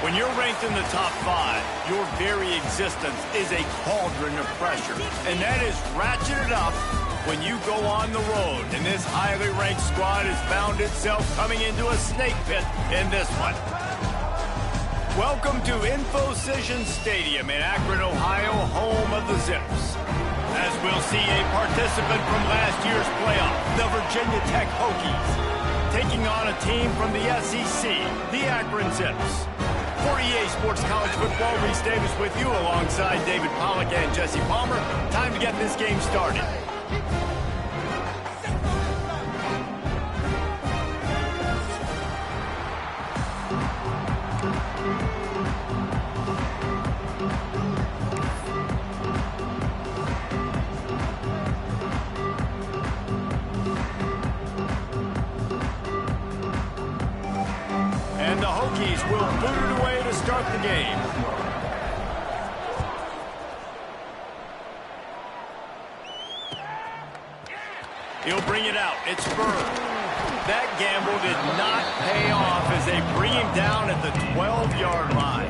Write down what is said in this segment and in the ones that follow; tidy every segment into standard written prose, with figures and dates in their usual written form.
When you're ranked in the top 5, your very existence is a cauldron of pressure. And that is ratcheted up when you go on the road. And this highly ranked squad has found itself coming into a snake pit in this one. Welcome to InfoCision Stadium in Akron, Ohio, home of the Zips. As we'll see a participant from last year's playoff, the Virginia Tech Hokies, taking on a team from the SEC, the Akron Zips. For EA Sports College Football, Reese Davis with you alongside David Pollack and Jesse Palmer. Time to get this game started. And the Hokies will boot it away to start the game. He'll bring it out. It's Bird. That gamble did not pay off as they bring him down at the 12-yard line.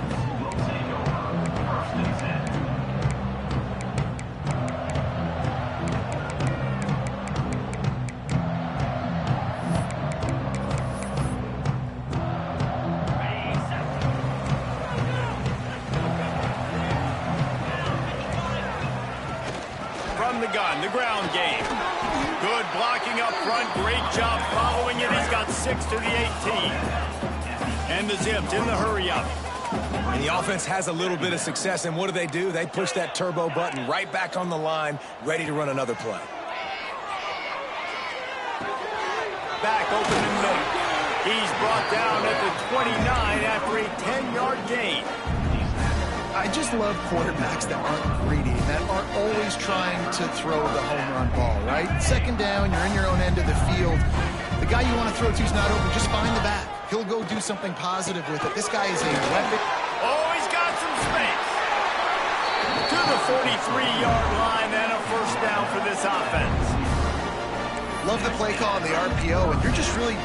The gun, the ground game. Good blocking up front. Great job following it. He's got 6 to the 18. And the Zips in the hurry up. And the offense has a little bit of success, and what do? They push that turbo button right back on the line, ready to run another play. Back open in the middle. He's brought down at the 29 after a 10-yard gain. I just love quarterbacks that aren't greedy, that aren't always trying to throw the home run ball, right? Second down, you're in your own end of the field. The guy you want to throw to is not open. Just find the back. He'll go do something positive with it. This guy is a weapon. Oh, he's got some space. To the 43-yard line and a first down for this offense. Love the play call on the RPO, and you're just really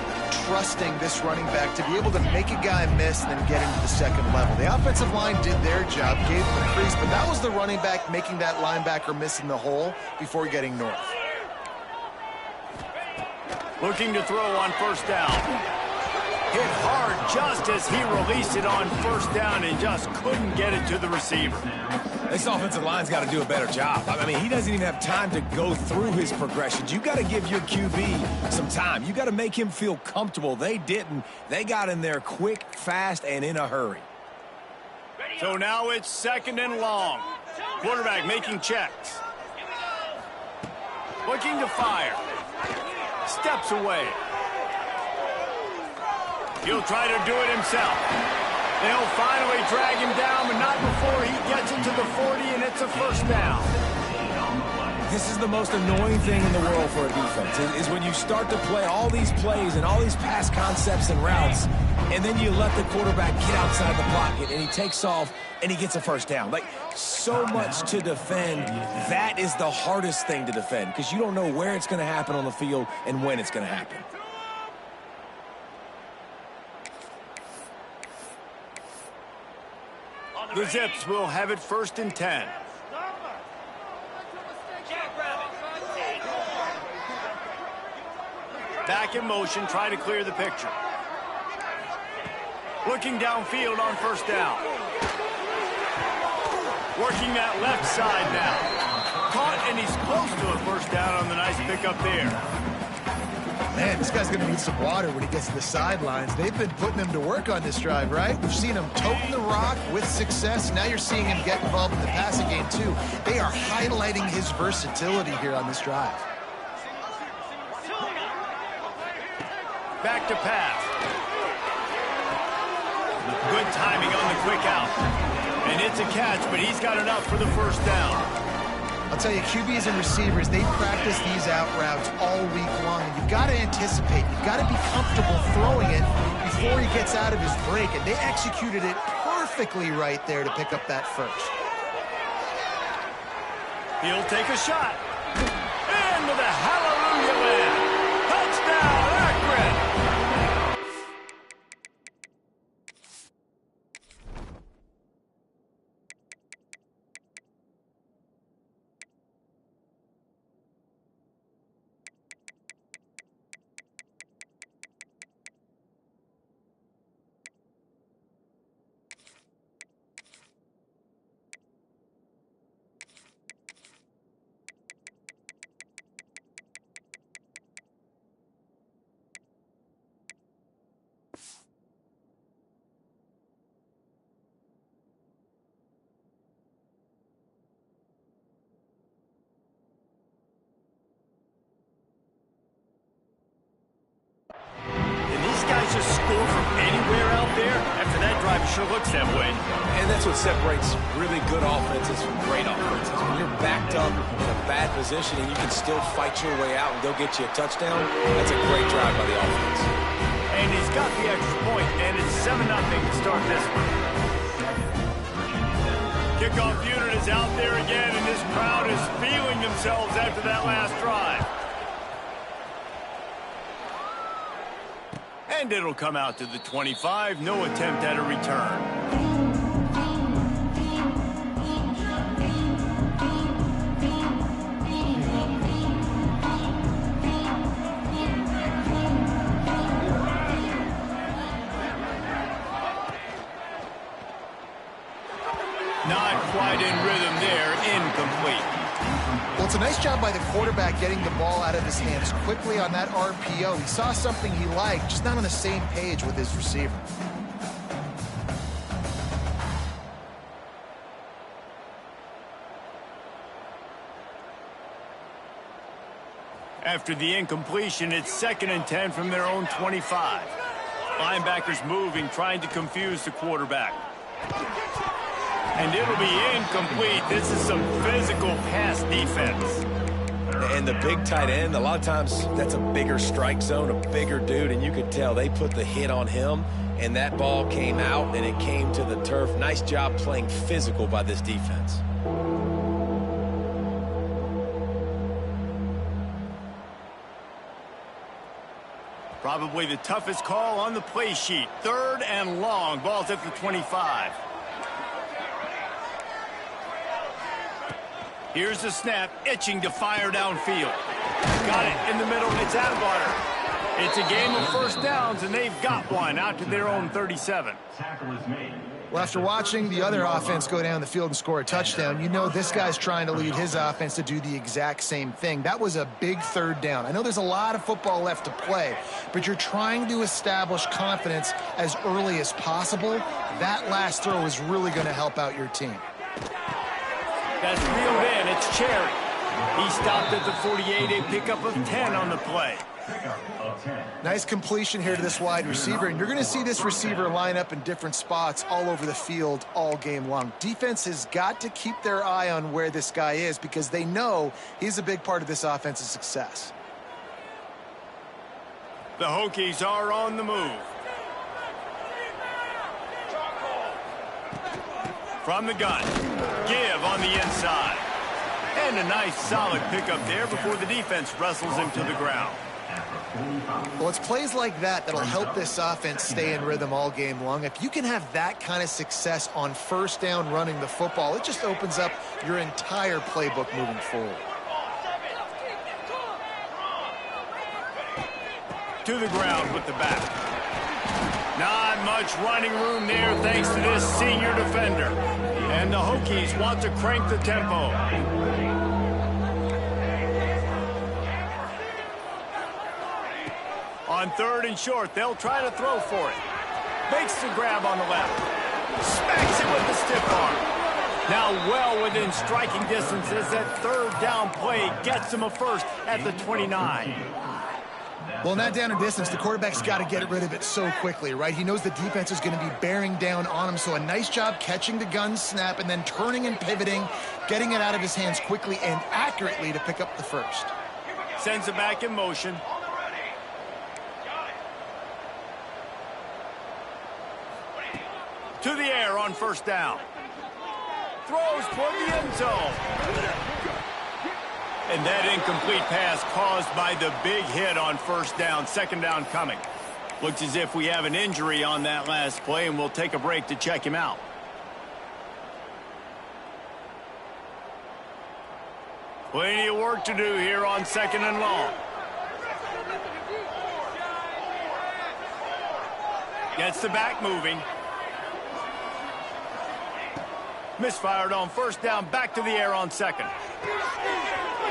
trusting this running back to be able to make a guy miss and then get into the second level. The offensive line did their job, gave him a crease, but that was the running back making that linebacker miss in the hole before getting north. Looking to throw on first down. Hit hard just as he released it on first down and just couldn't get it to the receiver. This offensive line's got to do a better job. I mean, he doesn't even have time to go through his progressions. You got to give your QB some time. You got to make him feel comfortable. They didn't. They got in there quick, fast, and in a hurry. So now it's second and long. Quarterback making checks. Looking to fire. Steps away. He'll try to do it himself. They'll finally drag him down, but not before he gets into the 40, and it's a first down. This is the most annoying thing in the world for a defense, is when you start to play all these plays and all these pass concepts and routes, and then you let the quarterback get outside the pocket, and he takes off, and he gets a first down. Like, so much to defend. That is the hardest thing to defend, because you don't know where it's going to happen on the field and when it's going to happen. The Zips will have it first and 10. Back in motion, try to clear the picture. Looking downfield on first down. Working that left side now. Caught, and he's close to a first down on the nice pickup there. Man, this guy's going to need some water when he gets to the sidelines. They've been putting him to work on this drive, right? We've seen him toting the rock with success. Now you're seeing him get involved in the passing game, too. They are highlighting his versatility here on this drive. Back to pass. Good timing on the quick out. And it's a catch, but he's got enough for the first down. I'll tell you, QBs and receivers, they practice these out routes all week long. And you've got to anticipate. You've got to be comfortable throwing it before he gets out of his break. And they executed it perfectly right there to pick up that first. He'll take a shot. And with a hallelujah land. Touchdown, Akron! guys just score from anywhere out there? After that drive, it sure looks that way. And that's what separates really good offenses from great offenses. When you're backed up in a bad position and you can still fight your way out and go get you a touchdown, that's a great drive by the offense. And he's got the extra point, and it's 7-0 to start this one. Kickoff unit is out there again, and this crowd is feeling themselves after that last drive. And it'll come out to the 25. No attempt at a return. Not quite in rhythm there. Incomplete. Well, it's a nice job by the quarterback getting the ball out of his hands quickly on that RPO. He saw something he liked, just not on the same page with his receiver. After the incompletion, it's 2nd and 10 from their own 25. Linebackers moving, trying to confuse the quarterback. And it'll be incomplete. This is some physical pass defense. And the big tight end, a lot of times that's a bigger strike zone, a bigger dude, and you could tell they put the hit on him, and that ball came out, and it came to the turf. Nice job playing physical by this defense. Probably the toughest call on the play sheet. 3rd and long. Ball's at the 25. Here's the snap, itching to fire downfield. Got it in the middle, it's out of order. It's a game of first downs, and they've got one out to their own 37. Well, after watching the other offense go down the field and score a touchdown, you know this guy's trying to lead his offense to do the exact same thing. That was a big 3rd down. I know there's a lot of football left to play, but you're trying to establish confidence as early as possible. That last throw is really going to help out your team. That's reeled in. It's Cherry. He stopped at the 48, a pickup of 10 on the play. Nice completion here to this wide receiver, and you're going to see this receiver line up in different spots all over the field all game long. Defense has got to keep their eye on where this guy is because they know he's a big part of this offense's success. The Hokies are on the move. From the gun, give on the inside. And a nice solid pickup there before the defense wrestles him to the ground. Well, it's plays like that that'll help this offense stay in rhythm all game long. If you can have that kind of success on 1st down running the football, it just opens up your entire playbook moving forward. To the ground with the back. Not much running room there thanks to this senior defender. And the Hokies want to crank the tempo. On 3rd and short, they'll try to throw for it. Makes the grab on the left. Smacks it with the stiff arm. Now well within striking distance as that 3rd down play gets him a first at the 29. Well, in that down and distance, the quarterback's got to get rid of it so quickly, right? He knows the defense is going to be bearing down on him, so a nice job catching the gun snap and then turning and pivoting, getting it out of his hands quickly and accurately to pick up the first. Sends it back in motion. To the air on 1st down. Throws toward the end zone. And that incomplete pass caused by the big hit on 1st down. 2nd down coming. Looks as if we have an injury on that last play, and we'll take a break to check him out. Plenty of work to do here on 2nd and long. Gets the back moving. Misfired on 1st down, back to the air on 2nd.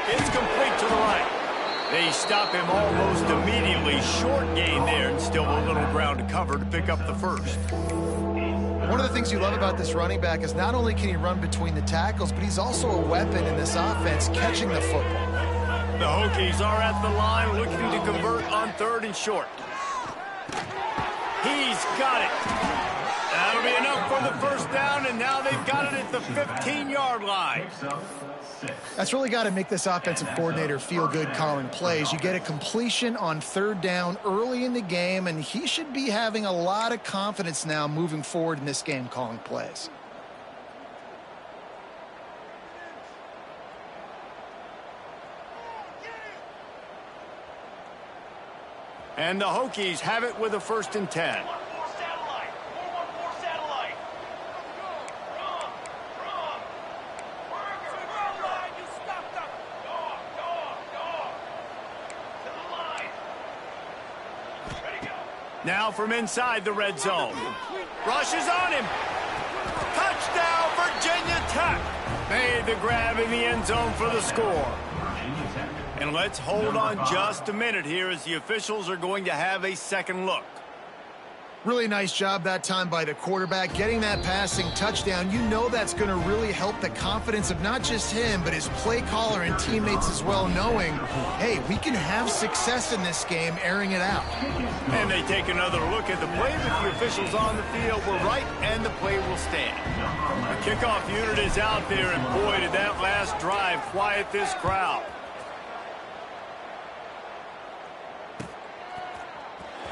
It's complete to the right. They stop him almost immediately. Short gain there, and still a little ground to cover to pick up the first. One of the things you love about this running back is not only can he run between the tackles, but he's also a weapon in this offense catching the football. The Hokies are at the line looking to convert on 3rd and short. He's got it. That'll be enough for the first down, and now they've got it at the 15-yard line. That's really got to make this offensive coordinator feel good calling plays. You get a completion on third down early in the game, and he should be having a lot of confidence now moving forward in this game calling plays. And the Hokies have it with a 1st and 10. Now from inside the red zone. Rushes on him. Touchdown, Virginia Tech. Made the grab in the end zone for the score. And let's hold on just a minute here as the officials are going to have a second look. Really nice job that time by the quarterback, getting that passing touchdown. You know that's going to really help the confidence of not just him, but his play caller and teammates as well, knowing, hey, we can have success in this game, airing it out. And they take another look at the play, but the officials on the field were right, and the play will stand. The kickoff unit is out there, and boy, did that last drive quiet this crowd.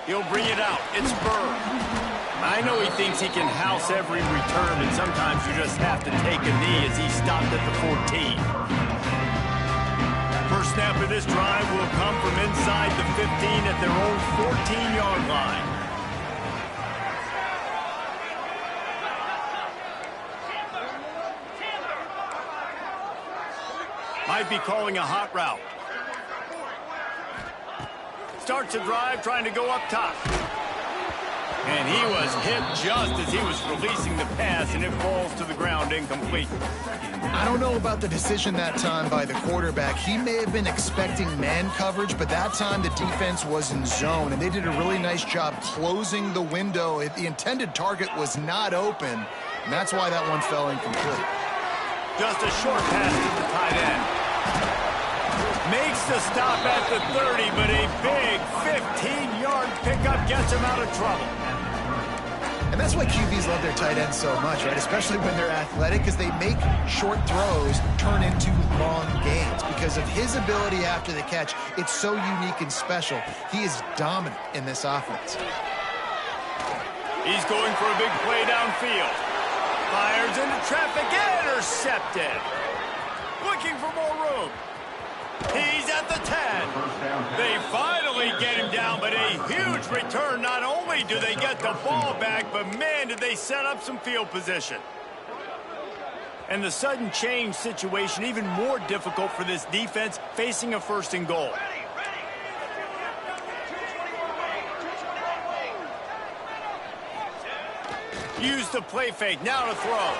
He'll bring it out. It's Burr. I know he thinks he can house every return, and sometimes you just have to take a knee as he stopped at the 14. First snap of this drive will come from inside the 15 at their own 14-yard line. Might be calling a hot route. Starts a drive trying to go up top. And he was hit just as he was releasing the pass, and it falls to the ground incomplete. I don't know about the decision that time by the quarterback. He may have been expecting man coverage, but that time the defense was in zone, and they did a really nice job closing the window. The intended target was not open, and that's why that one fell incomplete. Just a short pass to the tight end. Makes the stop at the 30, but a big 15-yard pickup gets him out of trouble. And that's why QBs love their tight ends so much, right? Especially when they're athletic, because they make short throws turn into long gains. Because of his ability after the catch, it's so unique and special. He is dominant in this offense. He's going for a big play downfield. Fires into traffic, intercepted. Looking for more room. He's at the 10. They finally get him down, but a huge return. Not only do they get the ball back, but man, did they set up some field position. And the sudden change situation even more difficult for this defense facing a 1st and goal. Use the play fake, now to throw.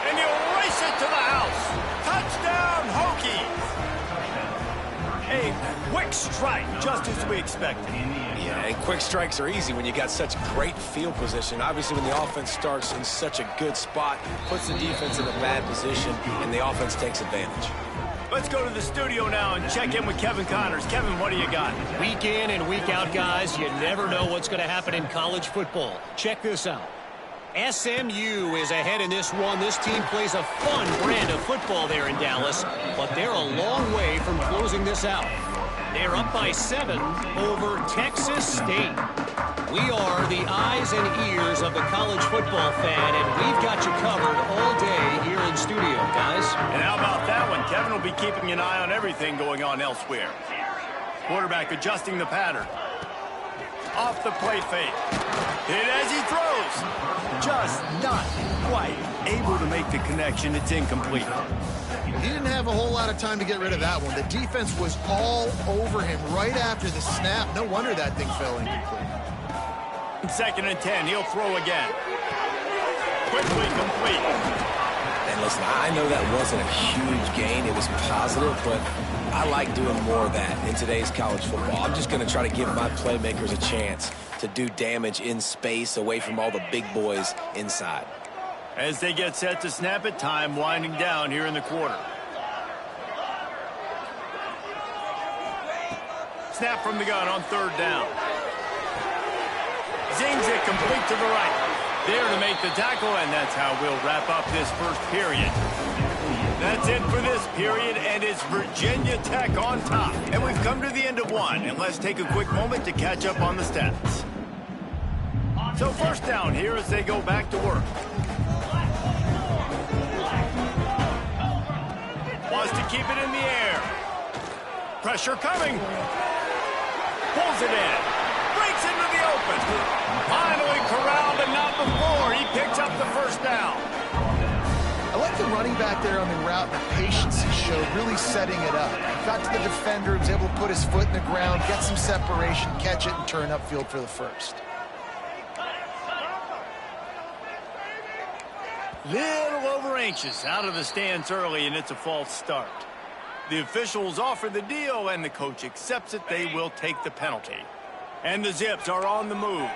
And he'll race it to the house. Touchdown, Hokies! A quick strike, just as we expected. Yeah, and quick strikes are easy when you got such great field position. Obviously, when the offense starts in such a good spot, puts the defense in a bad position, and the offense takes advantage. Let's go to the studio now and check in with Kevin Connors. Kevin, what do you got? Week in and week out, guys, you never know what's going to happen in college football. Check this out. SMU is ahead in this one. This team plays a fun brand of football there in Dallas, but they're a long way from closing this out. They're up by 7 over Texas State. We are the eyes and ears of the college football fan, and we've got you covered all day here in studio, guys. And how about that one? Kevin will be keeping an eye on everything going on elsewhere. Quarterback adjusting the pattern. Off the play fake. Hit as he throws. Just not quite able to make the connection. It's incomplete. He didn't have a whole lot of time to get rid of that one. The defense was all over him right after the snap. No wonder that thing fell incomplete. 2nd and 10. He'll throw again. Quickly complete. And listen, I know that wasn't a huge gain. It was positive, but I like doing more of that in today's college football. I'm just going to try to give my playmakers a chance to do damage in space away from all the big boys inside. As they get set to snap it, time winding down here in the quarter. Snap from the gun on 3rd down. zings it complete to the right. There to make the tackle, and that's how we'll wrap up this first period. That's it for this period, and it's Virginia Tech on top. And we've come to the end of one, and let's take a quick moment to catch up on the stats. So first down here as they go back to work. Wants to keep it in the air. Pressure coming. Pulls it in. Breaks into the open. Finally corralled, but not before. He picks up the first down. I like the running back there on the route and the patience he showed, really setting it up. Got to the defender, was able to put his foot in the ground, get some separation, catch it, and turn upfield for the first. Little over anxious out of the stands early, and it's a false start. The officials offer the deal, and the coach accepts it. They will take the penalty. And the Zips are on the move.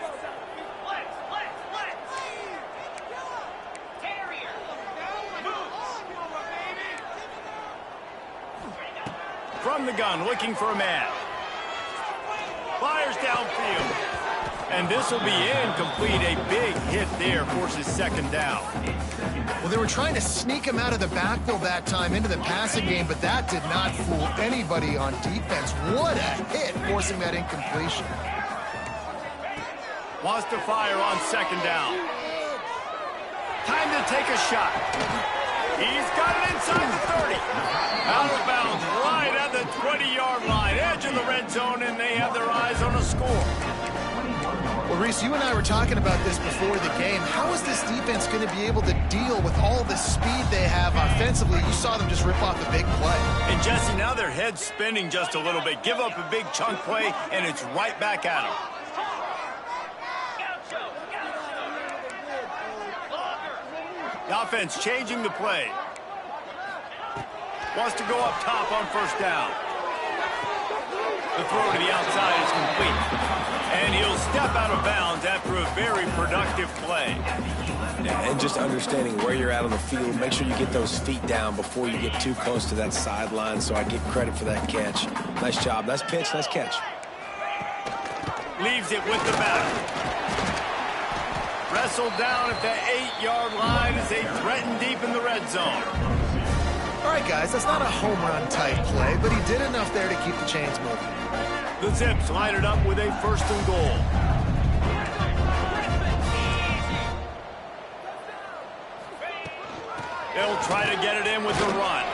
From the gun, looking for a man. Fires downfield. And this will be incomplete. A big hit there forces second down. Well, they were trying to sneak him out of the backfield that time into the passing game, but that did not fool anybody on defense. What a hit, forcing that incompletion. Wants to fire on second down. Time to take a shot. He's got it inside the 30. Out of bounds, right at the 20-yard line. Edge of the red zone, and they have their eyes on a score. Well, Reese, you and I were talking about this before the game. How is this defense going to be able to deal with all the speed they have offensively? You saw them just rip off the big play. And, Jesse, now their head's spinning just a little bit. Give up a big chunk play, and it's right back at them. The offense changing the play. Wants to go up top on first down. The throw to the outside is complete. And he'll step out of bounds after a very productive play. Yeah, and just understanding where you're at on the field, make sure you get those feet down before you get too close to that sideline, so I get credit for that catch. Nice job. Nice pitch. Nice catch. Leaves it with the back. Wrestled down at the 8-yard line as they threaten deep in the red zone. All right, guys, that's not a home run type play, but he did enough there to keep the chains moving. The Zips line it up with a first and goal. They'll try to get it in with the run.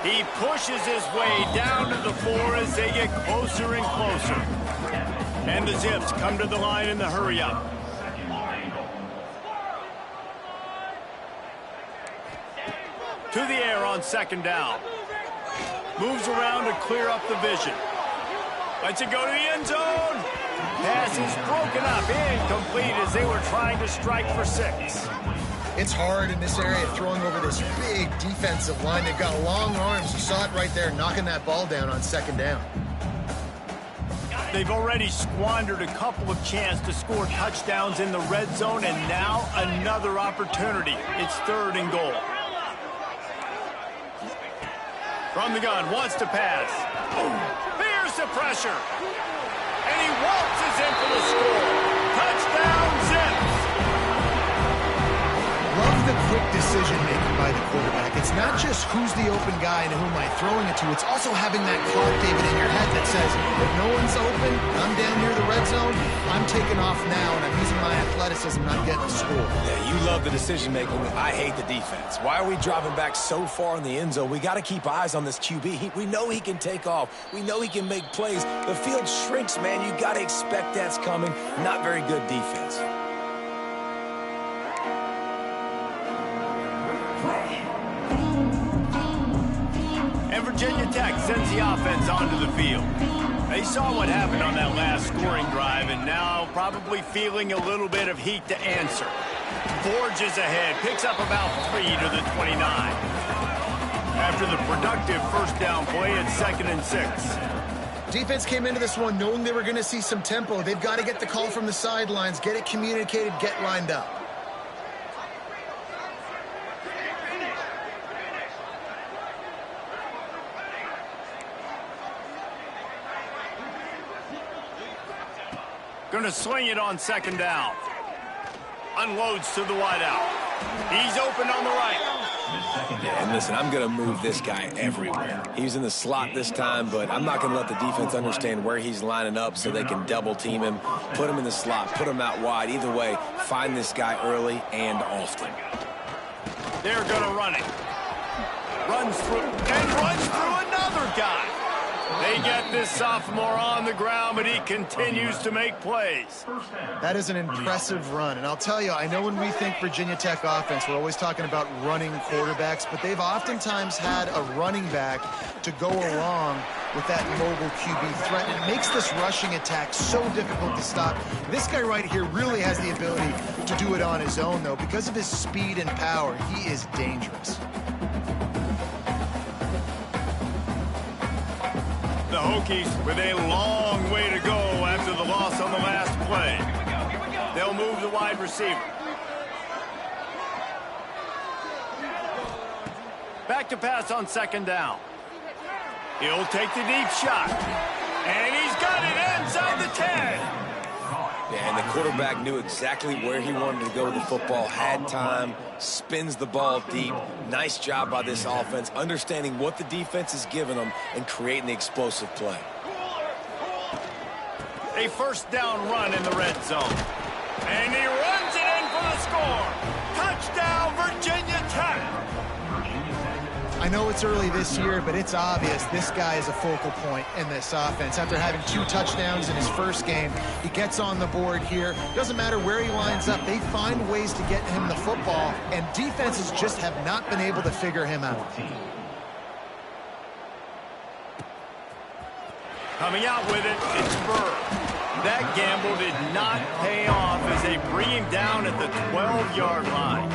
He pushes his way down to the 4 as they get closer and closer. And the Zips come to the line in the hurry-up. To the air on second down. Moves around to clear up the vision. Lets it go to the end zone. Pass is broken up, incomplete as they were trying to strike for 6. It's hard in this area throwing over this big defensive line. They've got long arms. You saw it right there, knocking that ball down on second down. They've already squandered a couple of chances to score touchdowns in the red zone, and now another opportunity. It's third and goal. From the gun, wants to pass. Fears the pressure. And he waltzes in for the score. Touchdown, Zips. Love the quick decision-making by the quarterback. It's not just who's the open guy and who am I throwing it to. It's also having that clock, David, in your head that says, if no one's open, I'm down near the red zone, I'm taking off now, and I'm using my athleticism, not getting a score. Yeah, you love the decision-making. I hate the defense. Why are we dropping back so far in the end zone? We got to keep eyes on this QB. We know he can take off. We know he can make plays. The field shrinks, man. You got to expect that's coming. Not very good defense. And Virginia Tech sends the offense onto the field. They saw what happened on that last scoring drive, and now probably feeling a little bit of heat to answer. Forges ahead, picks up about 3 to the 29. After the productive first down play at 2nd and 6. Defense came into this one knowing they were going to see some tempo. They've got to get the call from the sidelines, get it communicated, get lined up. Going to swing it on second down. Unloads to the wideout. He's open on the right. Yeah, and listen, I'm going to move this guy everywhere. He's in the slot this time, but I'm not going to let the defense understand where he's lining up so they can double team him, put him in the slot, put him out wide. Either way, find this guy early and often. They're going to run it. Runs through another guy. They get this sophomore on the ground, but he continues to make plays. That is an impressive run. And I'll tell you, I know when we think Virginia Tech offense, we're always talking about running quarterbacks, but they've oftentimes had a running back to go along with that mobile QB threat. And it makes this rushing attack so difficult to stop. This guy right here really has the ability to do it on his own, though. Because of his speed and power, he is dangerous. The Hokies with a long way to go after the loss on the last play. They'll move the wide receiver. Back to pass on second down. He'll take the deep shot. And he's got it inside the 10. Yeah, and the quarterback knew exactly where he wanted to go with the football, had time, spins the ball deep. Nice job by this offense, understanding what the defense is giving them and creating the explosive play. A first down run in the red zone. And he runs it in for the score. Touchdown, Virginia Tech. I know it's early this year, but it's obvious this guy is a focal point in this offense. After having 2 touchdowns in his first game, he gets on the board here. Doesn't matter where he lines up, they find ways to get him the football, and defenses just have not been able to figure him out. Coming out with it, it's Burr. That gamble did not pay off as they bring him down at the 12-yard line.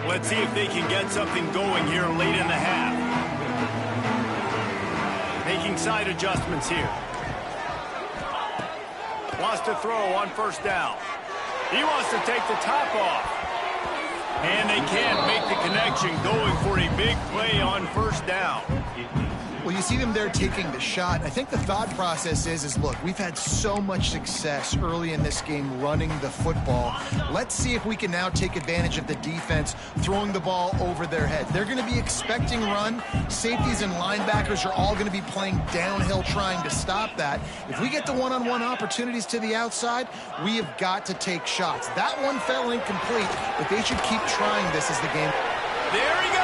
Let's see if they can get something going here late in the half. Making side adjustments here. Wants to throw on first down. He wants to take the top off. And they can't make the connection, going for a big play on first down. Well, you see them there taking the shot. I think the thought process is look, we've had so much success early in this game running the football. Let's see if we can now take advantage of the defense throwing the ball over their heads. They're going to be expecting run. Safeties and linebackers are all going to be playing downhill trying to stop that. If we get the one-on-one opportunities to the outside, we have got to take shots. That one fell incomplete, but they should keep trying this as the game. There he goes.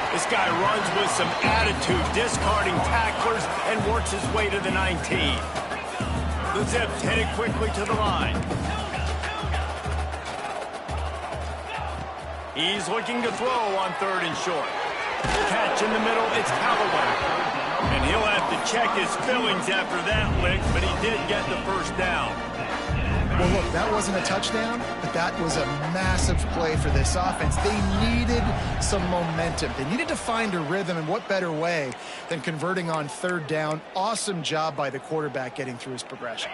This guy runs with some attitude, discarding tacklers, and works his way to the 19. The Zips headed quickly to the line. He's looking to throw on third and short. Catch in the middle, it's Callaway. And he'll have to check his fillings after that lick, but he did get the first down. Well, look, that wasn't a touchdown, but that was a massive play for this offense. They needed some momentum. They needed to find a rhythm, and what better way than converting on third down. Awesome job by the quarterback getting through his progression.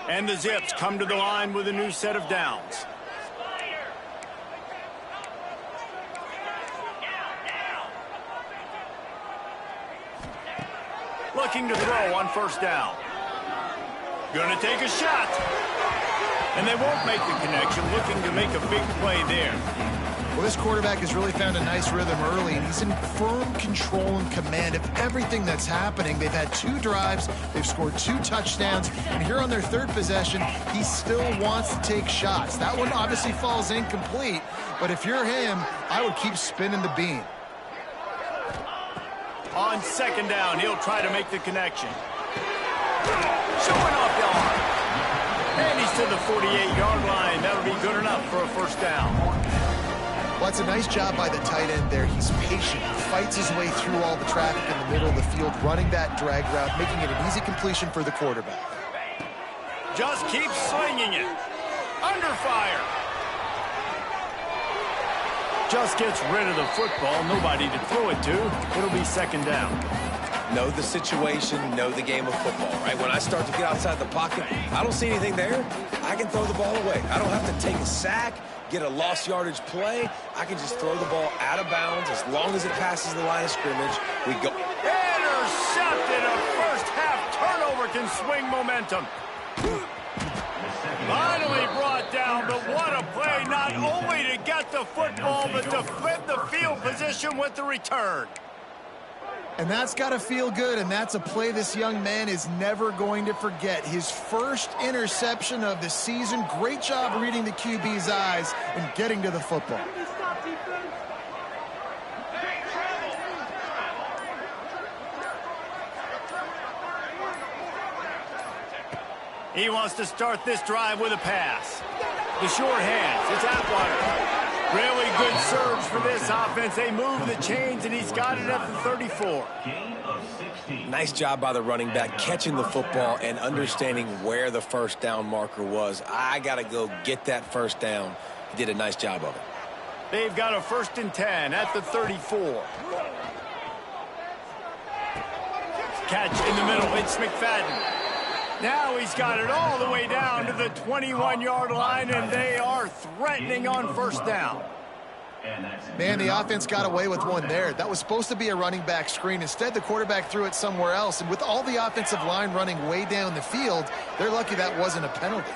And the Zips come to the line with a new set of downs. Looking to throw on first down. Gonna take a shot. And they won't make the connection, looking to make a big play there. Well, this quarterback has really found a nice rhythm early, and he's in firm control and command of everything that's happening. They've had 2 drives, they've scored 2 touchdowns, and here on their third possession, he still wants to take shots. That one obviously falls incomplete, but if you're him, I would keep spinning the beam. On second down, he'll try to make the connection. Showing off the arm. And he's to the 48-yard line. That'll be good enough for a first down. Well, it's a nice job by the tight end there. He's patient, fights his way through all the traffic in the middle of the field, running that drag route, making it an easy completion for the quarterback. Just keeps swinging it. Under fire. Just gets rid of the football. Nobody to throw it to. It'll be second down. Know the situation, know the game of football, right? When I start to get outside the pocket, I don't see anything there, I can throw the ball away. I don't have to take a sack, get a lost yardage play. I can just throw the ball out of bounds. As long as it passes the line of scrimmage, we go. And can swing momentum. Finally brought down, but what a play, not only to get the football, but to flip the field position with the return. And that's got to feel good, and that's a play this young man is never going to forget. His first interception of the season. Great job reading the QB's eyes and getting to the football. He wants to start this drive with a pass. The short hands, it's Atwater. Really good surge for this offense. They move the chains, and he's got it at the 34. Nice job by the running back, catching the football and understanding where the first down marker was. I got to go get that first down. He did a nice job of it. They've got a 1st and 10 at the 34. Catch in the middle. It's McFadden. Now he's got it all the way down to the 21-yard line, and they are threatening on 1st down. Man, the offense got away with one there. That was supposed to be a running back screen. Instead, the quarterback threw it somewhere else. And with all the offensive line running way down the field, they're lucky that wasn't a penalty.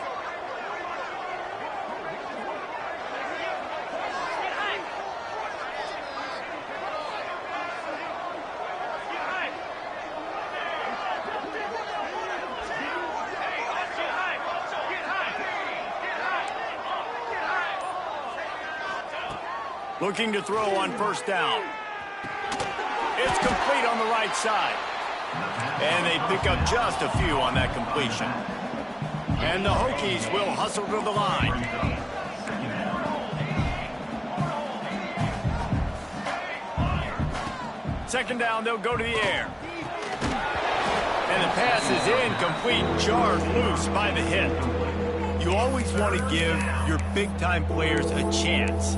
Looking to throw on 1st down. It's complete on the right side. And they pick up just a few on that completion. And the Hokies will hustle to the line. Second down, they'll go to the air. And the pass is incomplete, jarred loose by the hit. You always want to give your big-time players a chance.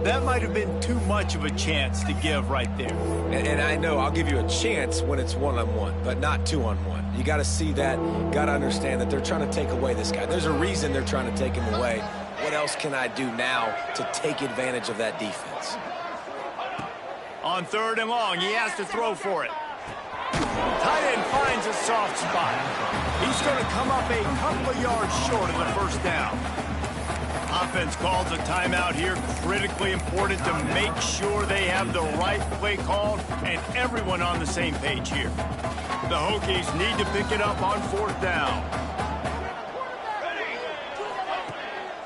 That might have been too much of a chance to give right there. And I know I'll give you a chance when it's one-on-one, but not two-on-one. You got to see that, got to understand that they're trying to take away this guy. There's a reason they're trying to take him away. What else can I do now to take advantage of that defense? On 3rd and long, he has to throw for it. Tight end finds a soft spot. He's going to come up a couple of yards short of the 1st down. Offense calls a timeout here. Critically important to make sure they have the right play called and everyone on the same page here. The Hokies need to pick it up on 4th down.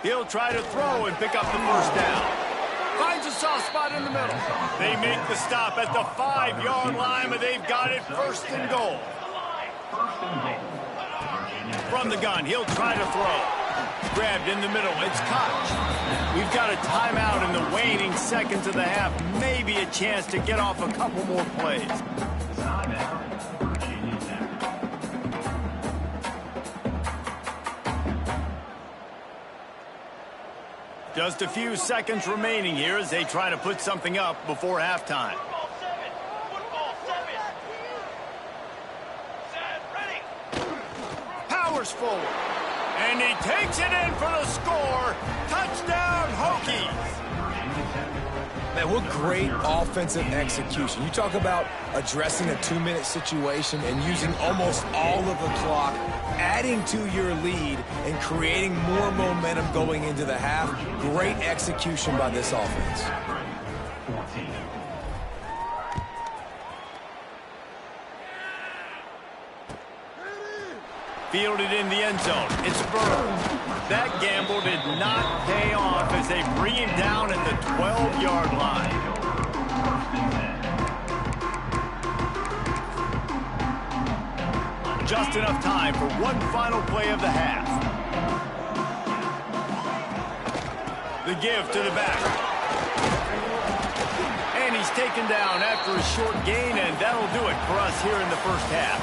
He'll try to throw and pick up the 1st down. Finds a soft spot in the middle. They make the stop at the 5-yard line, but they've got it 1st and goal. From the gun, he'll try to throw. Grabbed in the middle. It's caught. We've got a timeout in the waning seconds of the half. Maybe a chance to get off a couple more plays. Just a few seconds remaining here as they try to put something up before halftime. Powers forward. And he takes it in for the score. Touchdown, Hokies. Man, what great offensive execution. You talk about addressing a 2-minute situation and using almost all of the clock, adding to your lead and creating more momentum going into the half. Great execution by this offense. Fielded in the end zone. It's Burr. That gamble did not pay off as they bring him down at the 12-yard line. Just enough time for one final play of the half. The give to the back. And he's taken down after a short gain, and that'll do it for us here in the 1st half.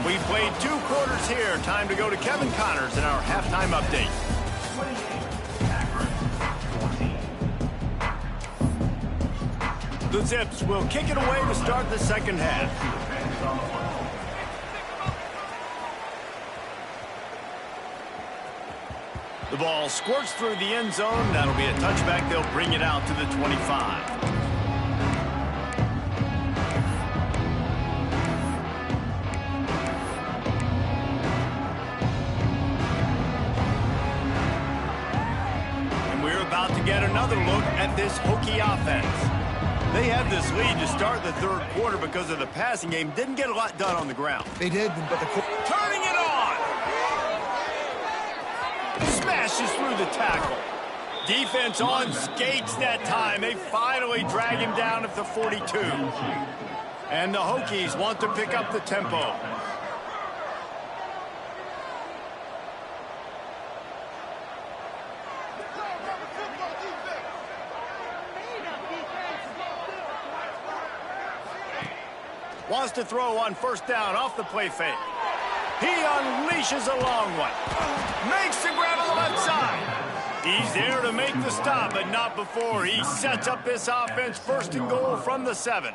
We played 2 quarters here. Time to go to Kevin Connors in our halftime update. The Zips will kick it away to start the 2nd half. The ball squirts through the end zone. That'll be a touchback. They'll bring it out to the 25. about to get another look at this Hokie offense. They had this lead to start the third quarter because of the passing game. Didn't get a lot done on the ground. They did, but turning it on! Smashes through the tackle. Defense on skates that time. They finally drag him down at the 42. And the Hokies want to pick up the tempo. Wants to throw on first down off the play fake. He unleashes a long one. Makes the grab on the left side. He's there to make the stop, but not before he sets up this offense. First and goal from the 7.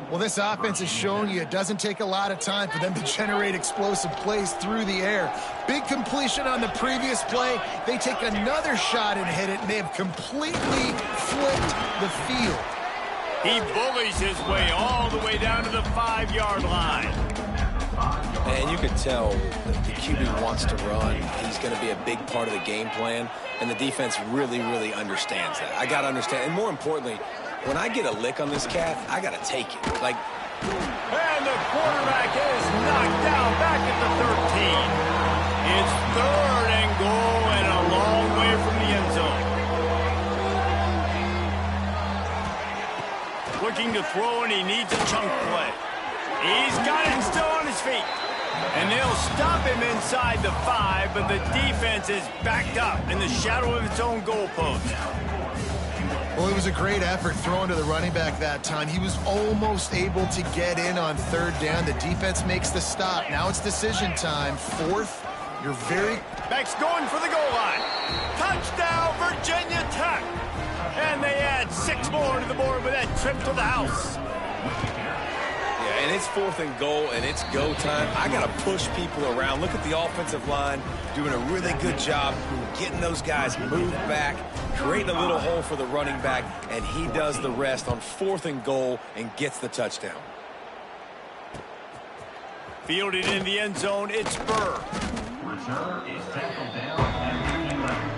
Well, this offense has shown you it doesn't take a lot of time for them to generate explosive plays through the air. Big completion on the previous play. They take another shot and hit it, and they have completely flipped the field. He bullies his way all the way down to the 5-yard line. And you can tell that the QB wants to run. He's going to be a big part of the game plan, and the defense really, really understands that. I got to understand, and more importantly, when I get a lick on this cat, I got to take it. Like, and the quarterback is knocked down back at the 13. It's third and goal and a long way from the end zone. Looking to throw, and he needs a chunk play. He's got it still on his feet. And they'll stop him inside the 5, but the defense is backed up in the shadow of its own goalpost. Well, it was a great effort throwing to the running back that time. He was almost able to get in on third down. The defense makes the stop. Now it's decision time. Fourth, you're very... Back's going for the goal line. Touchdown, Virginia Tech. And they add 6 more to the board with that trip to the house. Yeah, and it's 4th and goal, and it's go time. I got to push people around. Look at the offensive line doing a really good job getting those guys moved back, creating a little hole for the running back, and he does the rest on 4th and goal and gets the touchdown. Fielded in the end zone, it's Burr. Return is tackled down at the 11.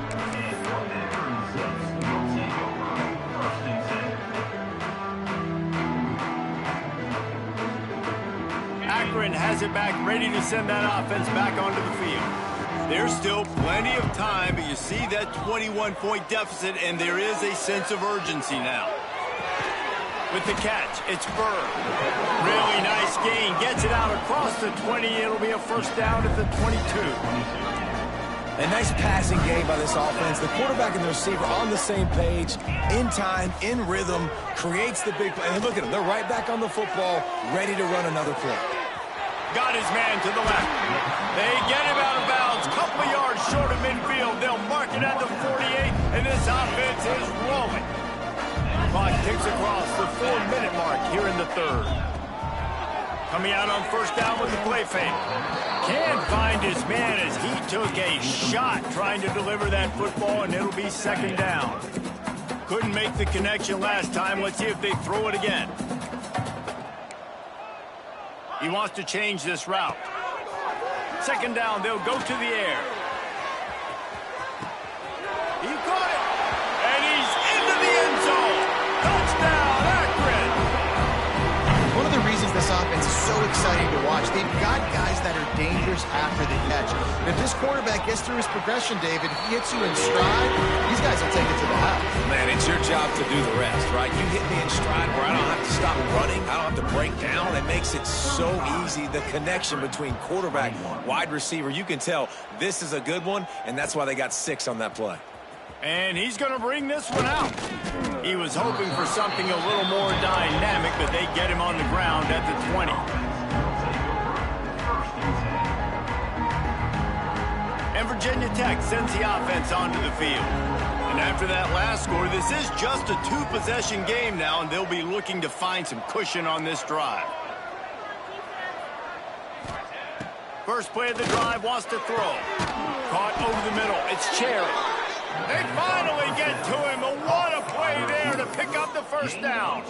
Akron has it back, ready to send that offense back onto the field. There's still plenty of time, but you see that 21-point deficit, and there is a sense of urgency now. With the catch, it's Burr. Really nice gain. Gets it out across the 20. It'll be a first down at the 22. A nice passing game by this offense. The quarterback and the receiver on the same page, in time, in rhythm, creates the big play. And look at them. They're right back on the football, ready to run another play. Got his man to the left. They get him out of bounds. Couple of yards short of midfield. They'll mark it at the 48, and this offense is rolling. Clock ticks across the 4-minute mark here in the third. Coming out on first down with the play fake. Can't find his man as he took a shot trying to deliver that football, and it'll be second down. Couldn't make the connection last time. Let's see if they throw it again. He wants to change this route. Second down, they'll go to the air. He caught it, and he's into the end zone. Touchdown, Akron! One of the reasons this offense is so exciting to watch, they've got guys that are dangerous after the catch. And if this quarterback gets through his progression, David, he hits you in stride, these guys will take it to the house. Man, it's your job to do the rest, right? You hit me in stride where I don't have to stop running. I don't have to break down. It makes it so easy. The connection between quarterback, wide receiver, you can tell this is a good one, and that's why they got 6 on that play. And he's going to bring this one out. He was hoping for something a little more dynamic, but they get him on the ground at the 20. And Virginia Tech sends the offense onto the field. And after that last score, this is just a 2-possession game now, and they'll be looking to find some cushion on this drive. First play of the drive, wants to throw. Caught over the middle. It's Cherry. They finally get to him. What a play there to pick up the first down.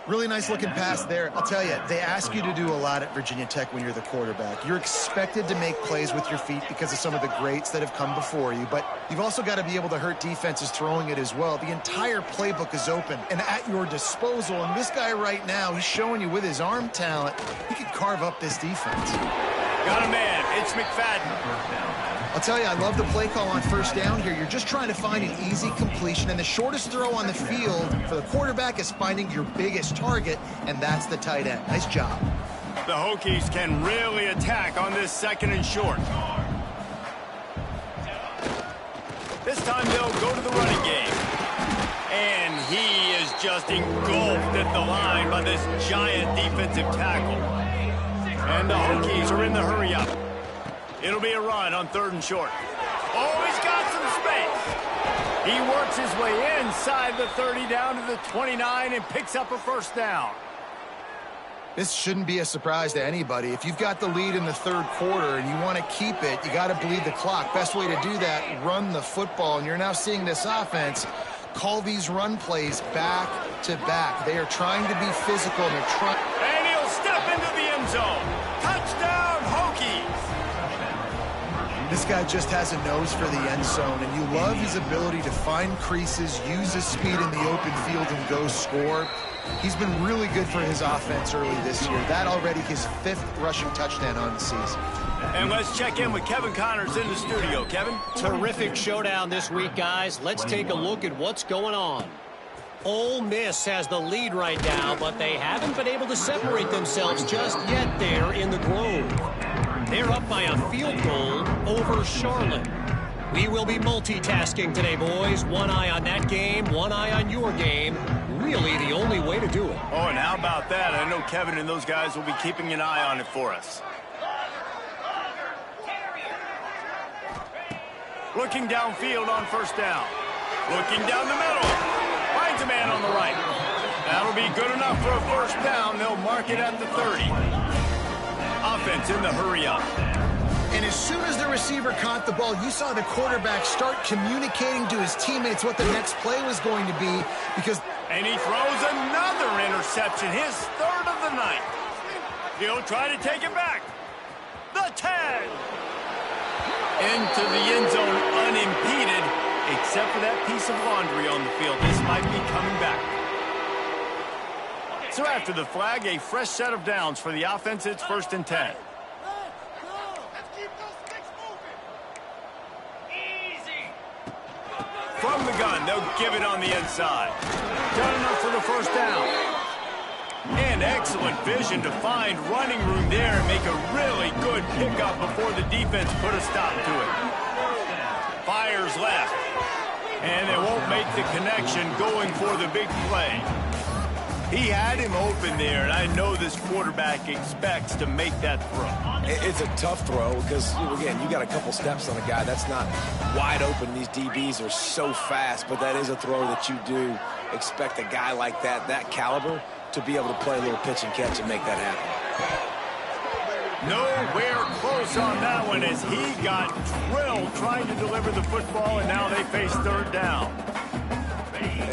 Really nice looking pass there. I'll tell you, they ask you to do a lot at Virginia Tech when you're the quarterback. You're expected to make plays with your feet because of some of the greats that have come before you, but you've also got to be able to hurt defenses throwing it as well. The entire playbook is open and at your disposal, and this guy right now, he's showing you with his arm talent, he can carve up this defense. Got a man. It's McFadden. I'll tell you, I love the play call on first down here. You're just trying to find an easy completion, and the shortest throw on the field for the quarterback is finding your biggest target, and that's the tight end. Nice job. The Hokies can really attack on this 2nd and short. This time they'll go to the running game. And he is just engulfed at the line by this giant defensive tackle. And the Hokies are in the hurry-up. It'll be a run on 3rd and short. Oh, he's got some space. He works his way inside the 30 down to the 29 and picks up a 1st down. This shouldn't be a surprise to anybody. If you've got the lead in the 3rd quarter and you want to keep it, you got to bleed the clock. Best way to do that, run the football. And you're now seeing this offense call these run plays back to back. They are trying to be physical. And they're trying. And he'll step into the end zone. Touchdown, Hokies. This guy just has a nose for the end zone, and you love his ability to find creases, use his speed in the open field, and go score. He's been really good for his offense early this year. That already his 5th rushing touchdown on the season. And let's check in with Kevin Connors in the studio. Kevin? Terrific showdown this week, guys. Let's take a look at what's going on. Ole Miss has the lead right now, but they haven't been able to separate themselves just yet there in the Grove. They're up by a field goal over Charlotte. We will be multitasking today, boys. One eye on that game, one eye on your game. Really the only way to do it. Oh, and how about that? I know Kevin and those guys will be keeping an eye on it for us. Looking downfield on 1st down. Looking down the middle. Finds a man on the right. That'll be good enough for a 1st down. They'll mark it at the 30. Offense in the hurry-up. And as soon as the receiver caught the ball, you saw the quarterback start communicating to his teammates what the next play was going to be because... And he throws another interception, his 3rd of the night. He'll try to take it back. The 10. Into the end zone unimpeded, except for that piece of laundry on the field. This might be coming back. So after the flag, a fresh set of downs for the offense. It's 1st and 10. From the gun, they'll give it on the inside. Done enough for the 1st down. And excellent vision to find running room there and make a really good pickup before the defense put a stop to it. Fires left. And they won't make the connection going for the big play. He had him open there, and I know this quarterback expects to make that throw. It's a tough throw because, again, you got a couple steps on a guy. That's not wide open. These DBs are so fast, but that is a throw that you do expect a guy like that caliber, to be able to play a little pitch and catch and make that happen. Nowhere close on that one as he got drilled trying to deliver the football, and now they face 3rd down.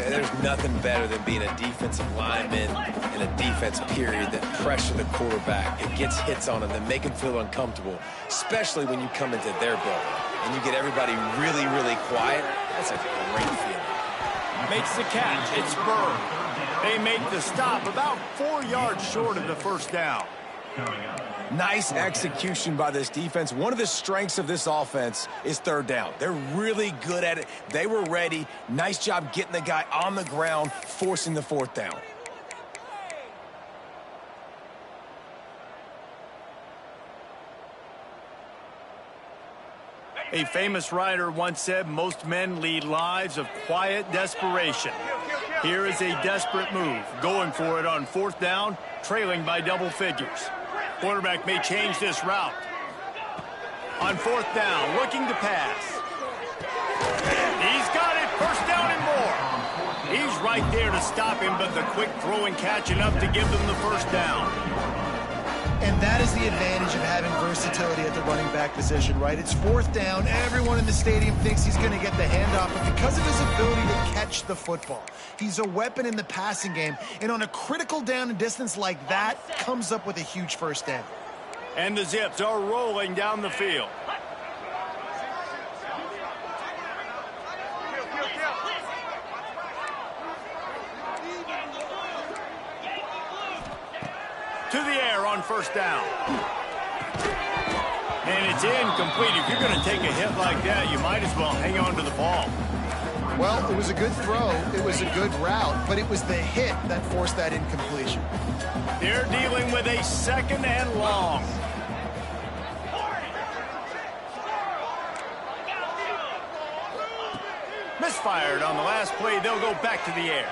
There's nothing better than being a defensive lineman in a defense period that pressure the quarterback. It gets hits on him that make him feel uncomfortable, especially when you come into their building and you get everybody really, really quiet. That's a great feeling. Makes the catch. It's Bird. They make the stop about 4 yards short of the 1st down. Nice execution by this defense. One of the strengths of this offense is 3rd down. They're really good at it. They were ready. Nice job getting the guy on the ground, forcing the 4th down. A famous writer once said, most men lead lives of quiet desperation. Here is a desperate move, going for it on 4th down, trailing by double figures. Quarterback may change this route. On 4th down, looking to pass. He's got it, 1st down and more. He's right there to stop him, but the quick throw and catch enough to give them the 1st down. And that is the advantage of having versatility at the running back position, right? It's fourth down. Everyone in the stadium thinks he's going to get the handoff, but because of his ability to catch the football, he's a weapon in the passing game. And on a critical down and distance like that, comes up with a huge first down. And the Zips are rolling down the field. To the air on first down. And it's incomplete. If you're going to take a hit like that, you might as well hang on to the ball. Well, it was a good throw. It was a good route, but it was the hit that forced that incompletion. They're dealing with a second and long. Misfired on the last play. They'll go back to the air.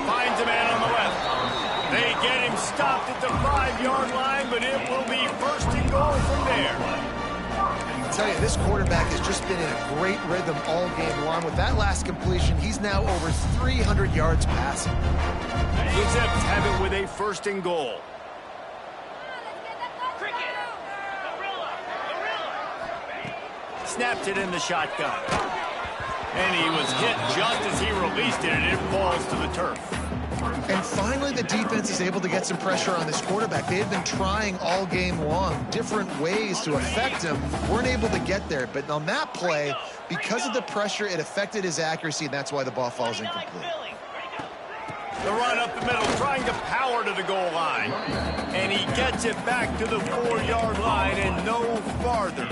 Finds a man on the left. They get him stopped at the 5-yard line, but it will be first and goal from there. I can tell you, this quarterback has just been in a great rhythm all game long. With that last completion, he's now over 300 yards passing. The Zips have it with a first and goal. Snapped it in the shotgun. And he was hit just as he released it, and it falls to the turf. And finally, the defense is able to get some pressure on this quarterback. They had been trying all game long different ways to affect him. Weren't able to get there. But on that play, because of the pressure, it affected his accuracy, and that's why the ball falls incomplete. The run up the middle, trying to power to the goal line. And he gets it back to the 4-yard line and no farther.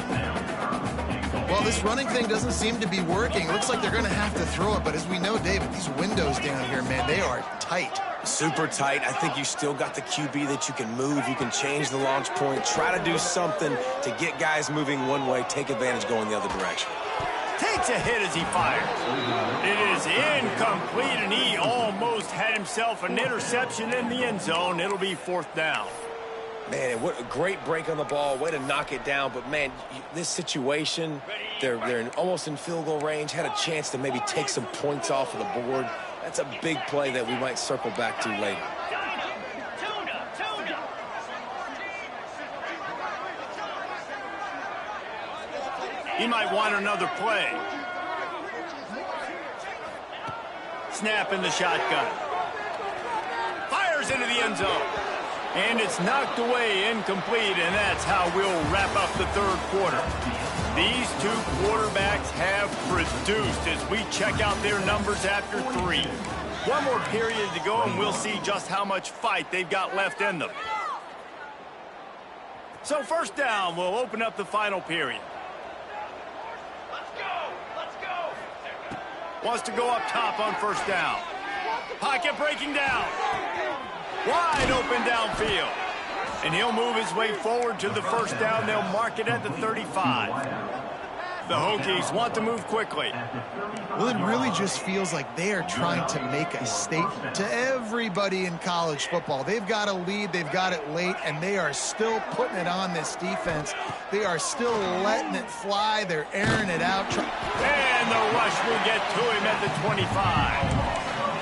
Well, this running thing doesn't seem to be working. Looks like they're going to have to throw it. But as we know, David, these windows down here, man, they are tight. Super tight. I think you still got the QB that you can move. You can change the launch point. Try to do something to get guys moving one way. Take advantage going the other direction. Takes a hit as he fires. It is incomplete, and he almost had himself an interception in the end zone. It'll be fourth down. Man, what a great break on the ball. Way to knock it down. But, man, this situation, they're almost in field goal range. Had a chance to maybe take some points off of the board. That's a big play that we might circle back to later. He might want another play. Snap in the shotgun. Fires into the end zone. And it's knocked away, incomplete, and that's how we'll wrap up the third quarter. These two quarterbacks have produced as we check out their numbers after 3. One more period to go, and we'll see just how much fight they've got left in them. So first down, we'll open up the final period. Let's go. Wants to go up top on first down. Pocket breaking down. Wide open downfield. And he'll move his way forward to the first down. They'll mark it at the 35. The Hokies want to move quickly. Well, it really just feels like they are trying to make a statement to everybody in college football. They've got a lead, they've got it late, and they are still putting it on this defense. They are still letting it fly. They're airing it out. And the rush will get to him at the 25.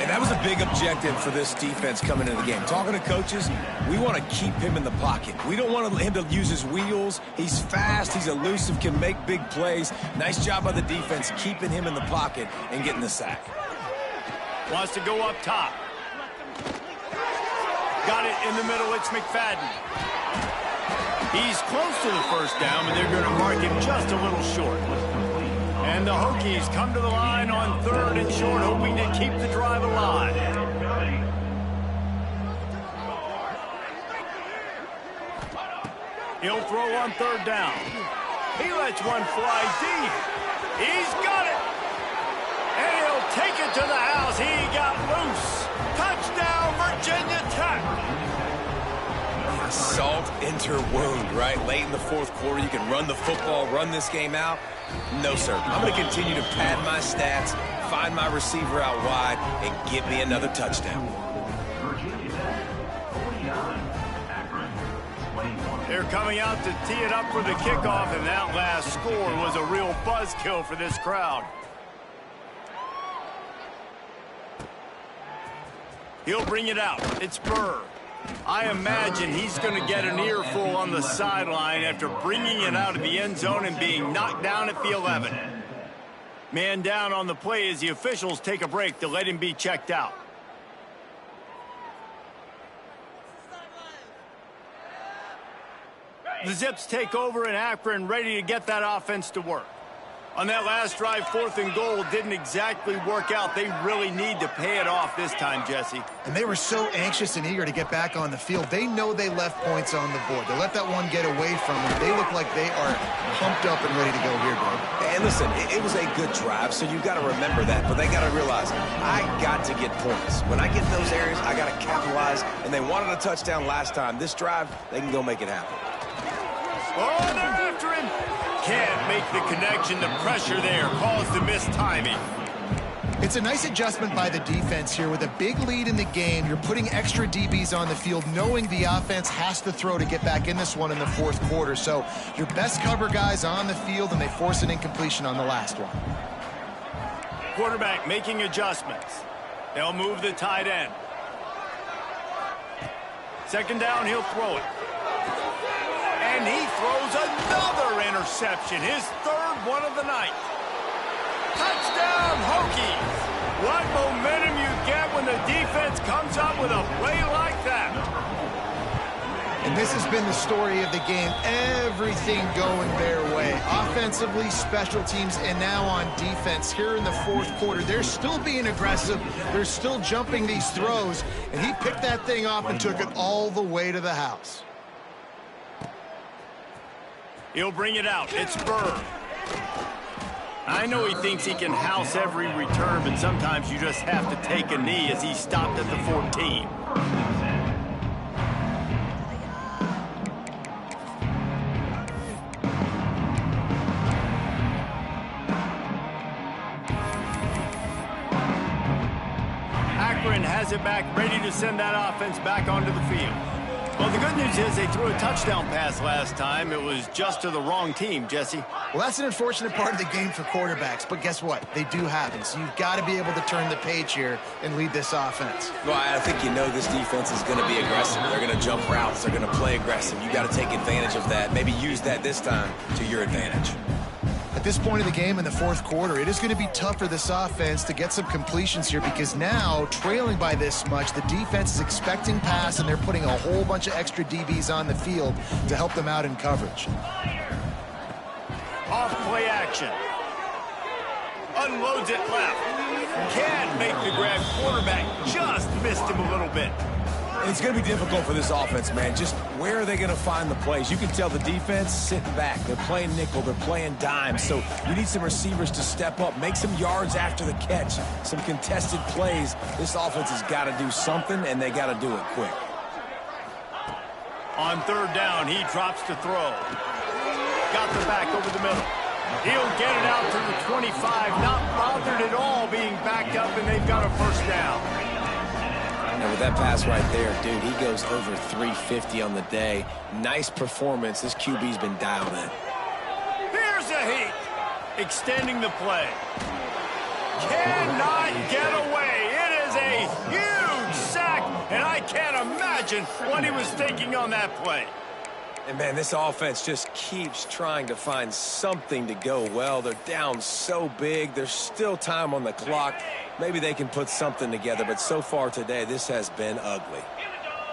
And that was a big objective for this defense coming into the game. Talking to coaches, we want to keep him in the pocket. We don't want him to use his wheels. He's fast, he's elusive, can make big plays. Nice job by the defense keeping him in the pocket and getting the sack. Wants to go up top. Got it in the middle, it's McFadden. He's close to the first down, but they're going to mark him just a little short. And the Hokies come to the line on third and short, hoping to keep the drive alive. He'll throw on third down. He lets one fly deep. He's got it. And he'll take it to the house. He got loose. Touchdown, Virginia Tech. Salt into wound, right? Late in the fourth quarter, you can run the football, run this game out. No, sir. I'm going to continue to pad my stats, find my receiver out wide, and give me another touchdown. They're coming out to tee it up for the kickoff, and that last score was a real buzzkill for this crowd. He'll bring it out. It's Burr. I imagine he's going to get an earful on the sideline after bringing it out of the end zone and being knocked down at the 11. Man down on the play as the officials take a break to let him be checked out. The Zips take over in Akron, ready to get that offense to work. On that last drive, 4th and goal didn't exactly work out. They really need to pay it off this time, Jesse. And they were so anxious and eager to get back on the field. They know they left points on the board. They let that one get away from them. They look like they are pumped up and ready to go here, Greg. And listen, it was a good drive, so you got to remember that. But they got to realize, I got to get points. When I get in those areas, I got to capitalize. And they wanted a touchdown last time. This drive, they can go make it happen. Oh, they're after him. Can't make the connection. The pressure there caused the missed timing. It's a nice adjustment by the defense here. With a big lead in the game, you're putting extra DBs on the field, knowing the offense has to throw to get back in this one in the 4th quarter. So your best cover guys on the field, and they force an incompletion on the last one. Quarterback making adjustments. They'll move the tight end. 2nd down, he'll throw it. And he throws another interception, his 3rd one of the night. Touchdown, Hokies! What momentum you get when the defense comes up with a play like that. And this has been the story of the game. Everything going their way. Offensively, special teams, and now on defense. Here in the 4th quarter, they're still being aggressive. They're still jumping these throws. And he picked that thing off and took it all the way to the house. He'll bring it out. It's Burr. I know he thinks he can house every return, but sometimes you just have to take a knee as he stopped at the 14. Akron has it back, ready to send that offense back onto the field. Well, the good news is they threw a touchdown pass last time. It was just to the wrong team, Jesse. Well, that's an unfortunate part of the game for quarterbacks, but guess what? They do happen, so you've got to be able to turn the page here and lead this offense. Well, I think you know this defense is going to be aggressive. They're going to jump routes. They're going to play aggressive. You got to take advantage of that. Maybe use that this time to your advantage. At this point of the game in the 4th quarter, it is going to be tough for this offense to get some completions here because now, trailing by this much, the defense is expecting pass, and they're putting a whole bunch of extra DBs on the field to help them out in coverage. Off play action. Unloads it left. Can't make the grab. Quarterback just missed him a little bit. It's going to be difficult for this offense, man. Just where are they going to find the plays? You can tell the defense sitting back. They're playing nickel. They're playing dime. So you need some receivers to step up, make some yards after the catch, some contested plays. This offense has got to do something, and they got to do it quick. On 3rd down, he drops to throw. Got the back over the middle. He'll get it out to the 25. Not bothered at all being backed up, and they've got a 1st down. And with that pass right there, dude, he goes over 350 on the day. Nice performance. This QB's been dialed in. Here's a heat. Extending the play. Cannot get away. It is a huge sack, and I can't imagine what he was thinking on that play. And, man, this offense just keeps trying to find something to go well. They're down so big. There's still time on the clock. Maybe they can put something together, but so far today, this has been ugly.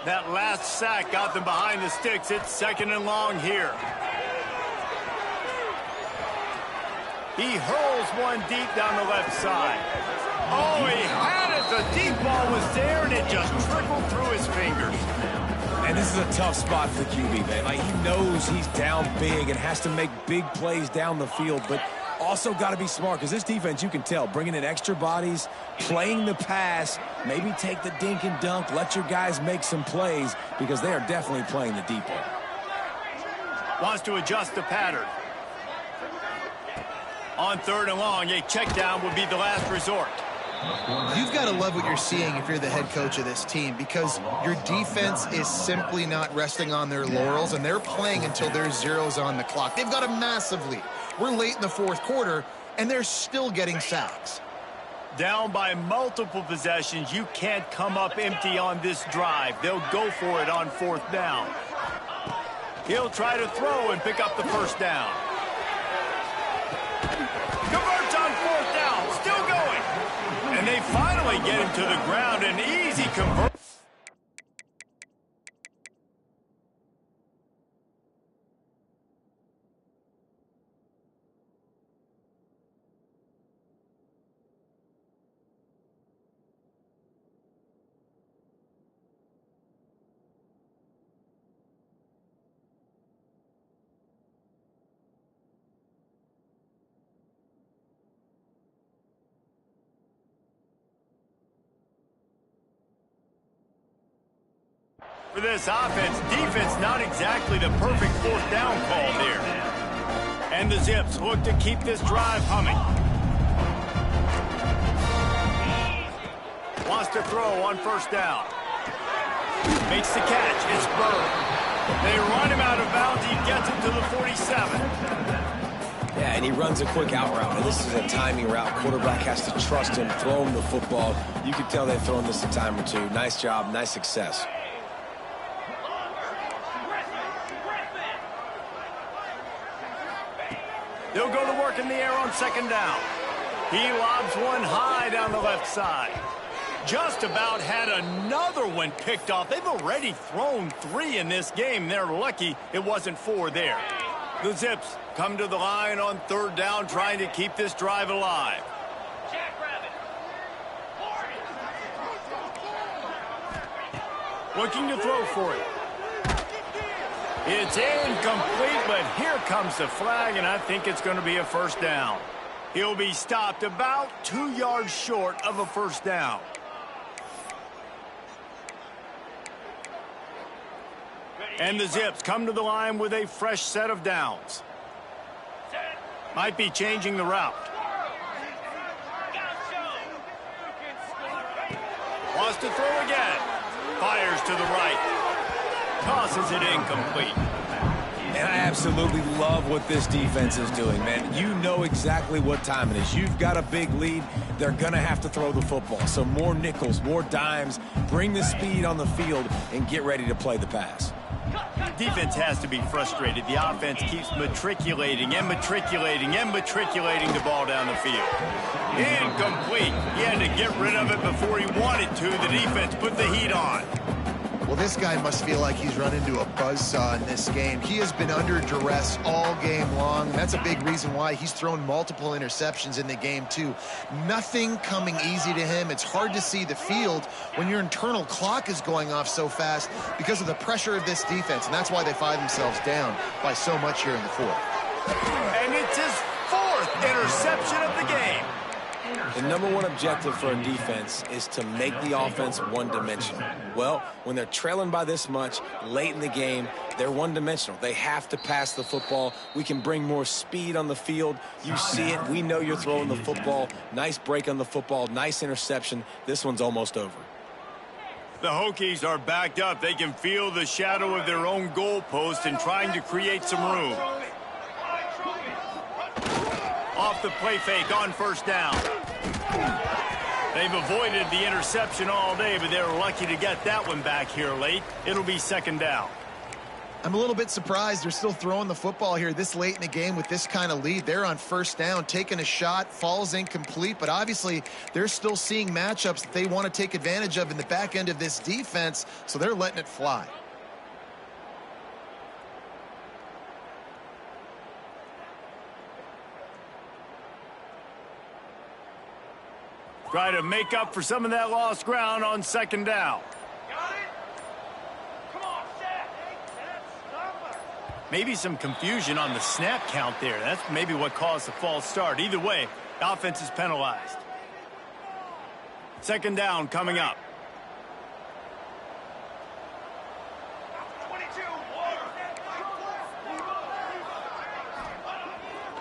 That last sack got them behind the sticks. It's 2nd and long here. He hurls one deep down the left side. Oh, he had it. The deep ball was there, and it just trickled through his fingers. And this is a tough spot for the QB, man. Like, he knows he's down big and has to make big plays down the field, but also got to be smart because this defense, you can tell, bringing in extra bodies, playing the pass, maybe take the dink and dunk, let your guys make some plays because they are definitely playing the deep ball. Wants to adjust the pattern. On 3rd and long, a check down would be the last resort. You've got to love what you're seeing if you're the head coach of this team because your defense is simply not resting on their laurels, and they're playing until there's zeros on the clock. They've got a massive lead. We're late in the 4th quarter, and they're still getting sacks. Down by multiple possessions, you can't come up empty on this drive. They'll go for it on 4th down. He'll try to throw and pick up the first down. Converts on 4th down, still going. And they finally get him to the ground, an easy convert. For this offense, defense not exactly the perfect 4th down call there. And the Zips look to keep this drive humming. Wants to throw on 1st down. Makes the catch. It's Bird. They run him out of bounds. He gets him to the 47. Yeah, and he runs a quick out route. And this is a timing route. Quarterback has to trust him, throw him the football. You can tell they've thrown this a time or two. Nice job, nice success. They'll go to work in the air on 2nd down. He lobs one high down the left side. Just about had another one picked off. They've already thrown 3 in this game. They're lucky it wasn't 4 there. The Zips come to the line on 3rd down, trying to keep this drive alive. Looking to throw for it. It's incomplete, but here comes the flag, and I think it's going to be a 1st down. He'll be stopped about 2 yards short of a 1st down. And the Zips come to the line with a fresh set of downs. Might be changing the route. Wants to throw again. Fires to the right. Tosses it incomplete. And I absolutely love what this defense is doing, man. You know exactly what time it is. You've got a big lead. They're going to have to throw the football. So more nickels, more dimes. Bring the speed on the field and get ready to play the pass. Defense has to be frustrated. The offense keeps matriculating and matriculating and matriculating the ball down the field. Incomplete. He had to get rid of it before he wanted to. The defense put the heat on. Well, this guy must feel like he's run into a buzzsaw in this game. He has been under duress all game long. That's a big reason why he's thrown multiple interceptions in the game, too. Nothing coming easy to him. It's hard to see the field when your internal clock is going off so fast because of the pressure of this defense, and that's why they find themselves down by so much here in the 4th. And it's his 4th interception of the game. The number one objective for a defense is to make the offense one-dimensional. Well, when they're trailing by this much late in the game, they're one-dimensional. They have to pass the football. We can bring more speed on the field. You see it. We know you're throwing the football. Nice break on the football. Nice interception. This one's almost over. The Hokies are backed up. They can feel the shadow of their own goalpost and trying to create some room. Off the play fake on 1st down. They've avoided the interception all day, but they're lucky to get that one back here late. It'll be 2nd down. I'm a little bit surprised they're still throwing the football here this late in the game with this kind of lead. They're on 1st down, taking a shot, falls incomplete, but obviously they're still seeing matchups that they want to take advantage of in the back end of this defense, so they're letting it fly. Try to make up for some of that lost ground on 2nd down. Maybe some confusion on the snap count there. That's maybe what caused the false start. Either way, the offense is penalized. 2nd down coming up.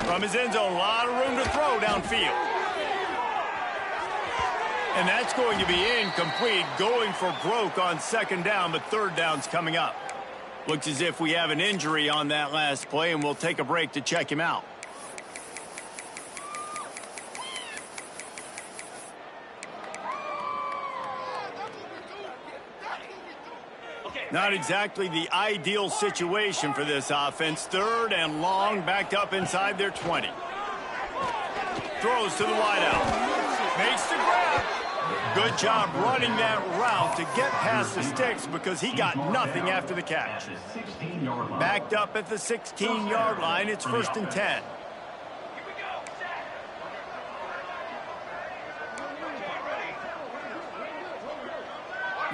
From his end zone, a lot of room to throw downfield. And that's going to be incomplete, going for broke on 2nd down, but 3rd down's coming up. Looks as if we have an injury on that last play, and we'll take a break to check him out. Not exactly the ideal situation for this offense. 3rd and long, backed up inside their 20. Throws to the wideout. Makes the grab. Good job running that route to get past the sticks because he got nothing after the catch. Backed up at the 16-yard line. It's 1st and 10.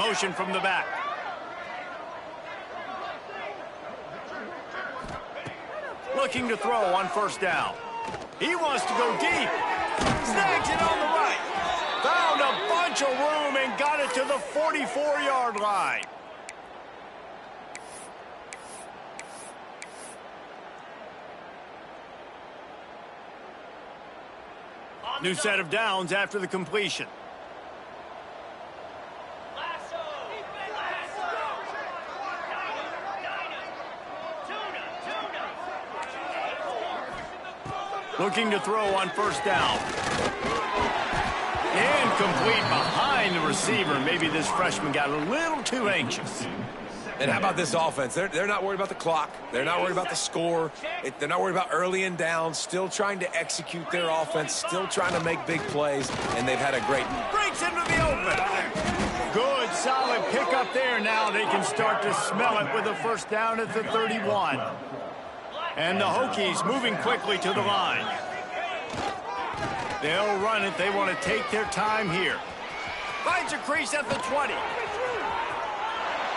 Motion from the back. Looking to throw on 1st down. He wants to go deep. Snags it on the right. Found a bunch of room and got it to the 44-yard line. New set of downs after the completion. Looking to throw on 1st down. Incomplete behind the receiver. Maybe this freshman got a little too anxious. And how about this offense? They're not worried about the clock. They're not worried about the score. They're not worried about early and down. Still trying to execute their offense. Still trying to make big plays. And they've had a great... Breaks into the open. Good, solid pickup there. Now they can start to smell it with a 1st down at the 31. And the Hokies moving quickly to the line. They'll run it. They want to take their time here. Finds a crease at the 20.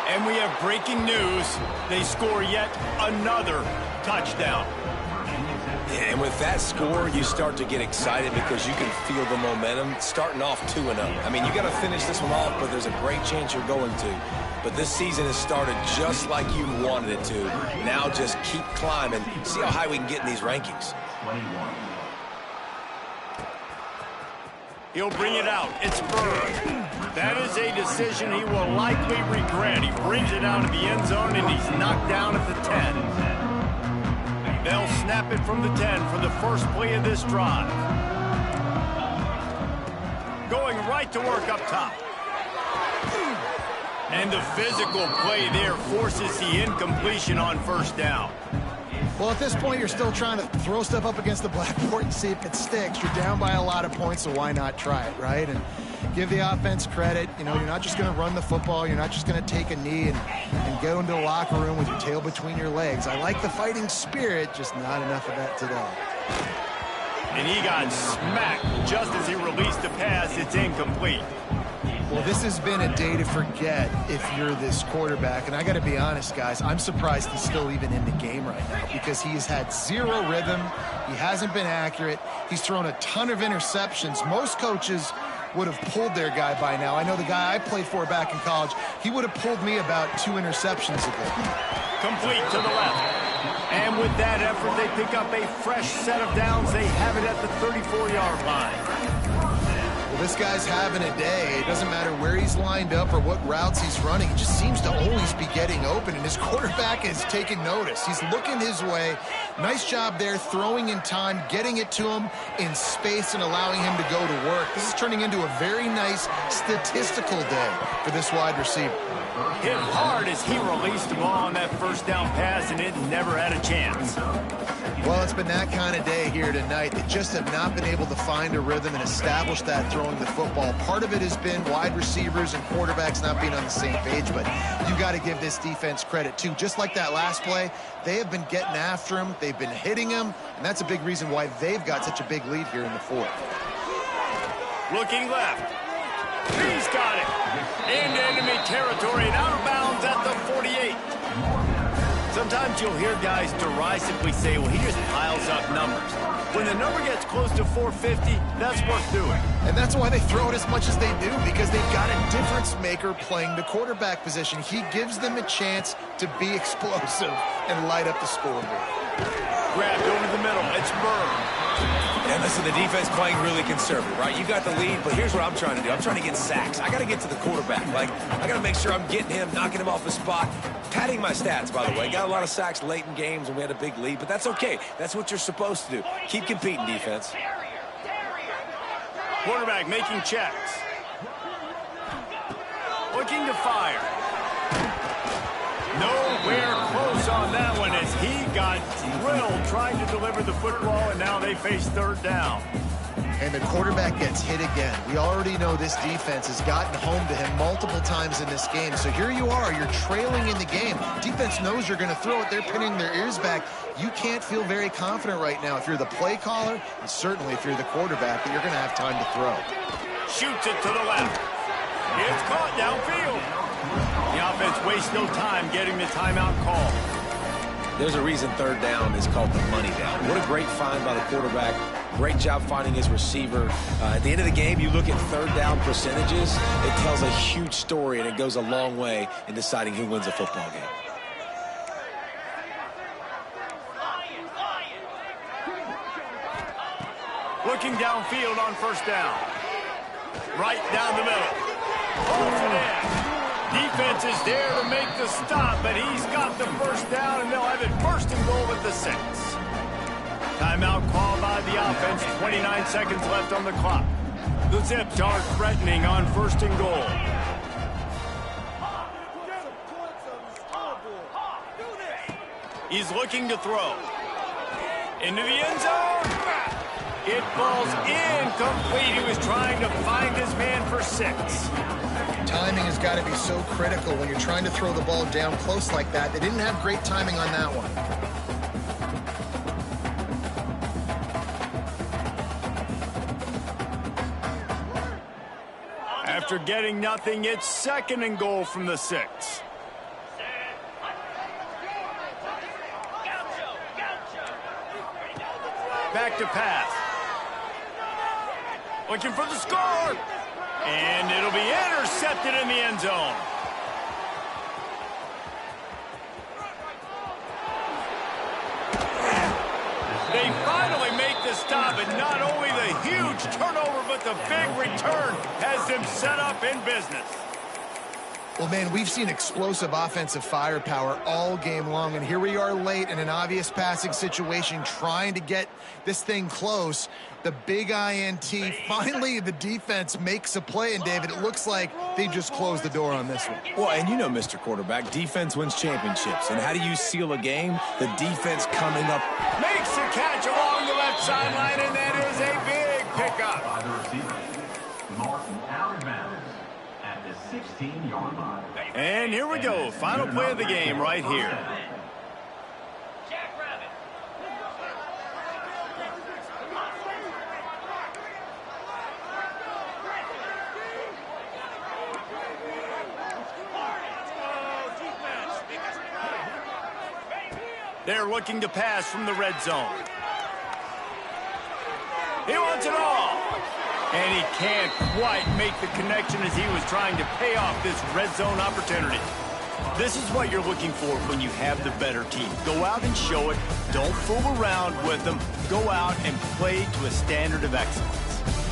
And we have breaking news. They score yet another touchdown. And with that score, you start to get excited because you can feel the momentum starting off 2-0. I mean, you got to finish this one off, but there's a great chance you're going to. But this season has started just like you wanted it to. Now just keep climbing. See how high we can get in these rankings. He'll bring it out. It's Bird. That is a decision he will likely regret. He brings it out of the end zone, and he's knocked down at the 10. They'll snap it from the 10 for the first play of this drive. Going right to work up top. And the physical play there forces the incompletion on 1st down. Well, at this point, you're still trying to throw stuff up against the blackboard and see if it sticks. You're down by a lot of points, so why not try it, right? And give the offense credit. You know, you're not just going to run the football. You're not just going to take a knee and go into the locker room with your tail between your legs. I like the fighting spirit, just not enough of that today. And he got smacked just as he released the pass. It's incomplete. Well, this has been a day to forget if you're this quarterback. And I got to be honest, guys, I'm surprised he's still even in the game right now because he's had zero rhythm. He hasn't been accurate. He's thrown a ton of interceptions. Most coaches would have pulled their guy by now. I know the guy I played for back in college, he would have pulled me about 2 interceptions ago. Complete to the left. And with that effort, they pick up a fresh set of downs. They have it at the 34-yard line. Well, this guy's having a day. It doesn't matter where he's lined up or what routes he's running. He just seems to always be getting open, and his quarterback is taking notice. He's looking his way. Nice job there, throwing in time, getting it to him in space and allowing him to go to work. This is turning into a very nice statistical day for this wide receiver. Hit hard as he released the ball on that 1st down pass, and it never had a chance. Well, it's been that kind of day here tonight. They just have not been able to find a rhythm and establish that throwing the football. Part of it has been wide receivers and quarterbacks not being on the same page, but you got to give this defense credit too. Just like that last play, they have been getting after him. They've been hitting him, and that's a big reason why they've got such a big lead here in the 4th. Looking left. He's got it. Into enemy territory and out of bounds at the 48. Sometimes you'll hear guys derisively say, well, he just piles up numbers. When the number gets close to 450, that's worth doing. And that's why they throw it as much as they do, because they've got a difference maker playing the quarterback position. He gives them a chance to be explosive and light up the scoreboard. Grabbed over the middle. It's Bird. And listen, the defense playing really conservative, right? You got the lead, but here's what I'm trying to do. I'm trying to get sacks. I got to get to the quarterback. Like, I got to make sure I'm getting him, knocking him off his spot. Padding my stats, by the way. Got a lot of sacks late in games, and we had a big lead, but that's okay. That's what you're supposed to do. Keep competing, defense. Quarterback making checks. Looking to fire. Nowhere close on that one as he got drilled trying to deliver the football, and now they face third down. And the quarterback gets hit again. We already know this defense has gotten home to him multiple times in this game. So here you are, you're trailing in the game. Defense knows you're going to throw it. They're pinning their ears back. You can't feel very confident right now if you're the play caller, and certainly if you're the quarterback, that you're going to have time to throw. Shoots it to the left. It's caught downfield. The offense wastes no time getting the timeout call. There's a reason third down is called the money down. What a great find by the quarterback. Great job finding his receiver. At the end of the game, you look at third down percentages. It tells a huge story, and it goes a long way in deciding who wins a football game. Looking downfield on first down. Right down the middle. Holds it in. Defense is there to make the stop, but he's got the first down, and they'll have it first and goal at the 6. Timeout called by the offense. 29 seconds left on the clock. The Zips are threatening on first and goal. He's looking to throw. Into the end zone. It falls incomplete. He was trying to find his man for 6. Timing has got to be so critical when you're trying to throw the ball down close like that. They didn't have great timing on that one. After getting nothing, it's second and goal from the 6. Back to pass. Looking for the score. And it'll be intercepted in the end zone. They finally make the stop, and not only the huge turnover, but the big return has them set up in business. Well, man, we've seen explosive offensive firepower all game long, and here we are late in an obvious passing situation trying to get this thing close. The big INT, finally the defense makes a play, and David, it looks like they just closed the door on this one. Well, and you know, Mr. Quarterback, defense wins championships. And how do you seal a game? The defense coming up. Makes the catch along the left sideline, and that is a big pickup. By the receiver, Martin out of bounds at the 16-yard line. And here we go. Final play of the game right here. They're looking to pass from the red zone. He wants it all. And he can't quite make the connection as he was trying to pay off this red zone opportunity. This is what you're looking for when you have the better team. Go out and show it. Don't fool around with them. Go out and play to a standard of excellence.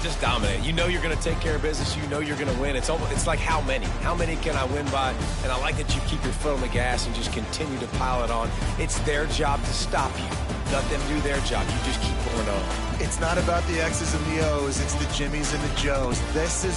Just dominate. You know you're going to take care of business. You know you're going to win. It's like how many? How many can I win by? And I like that you keep your foot on the gas and just continue to pile it on. It's their job to stop you. Let them do their job. You just keep going on. It's not about the X's and the O's. It's the Jimmies and the Joes. This is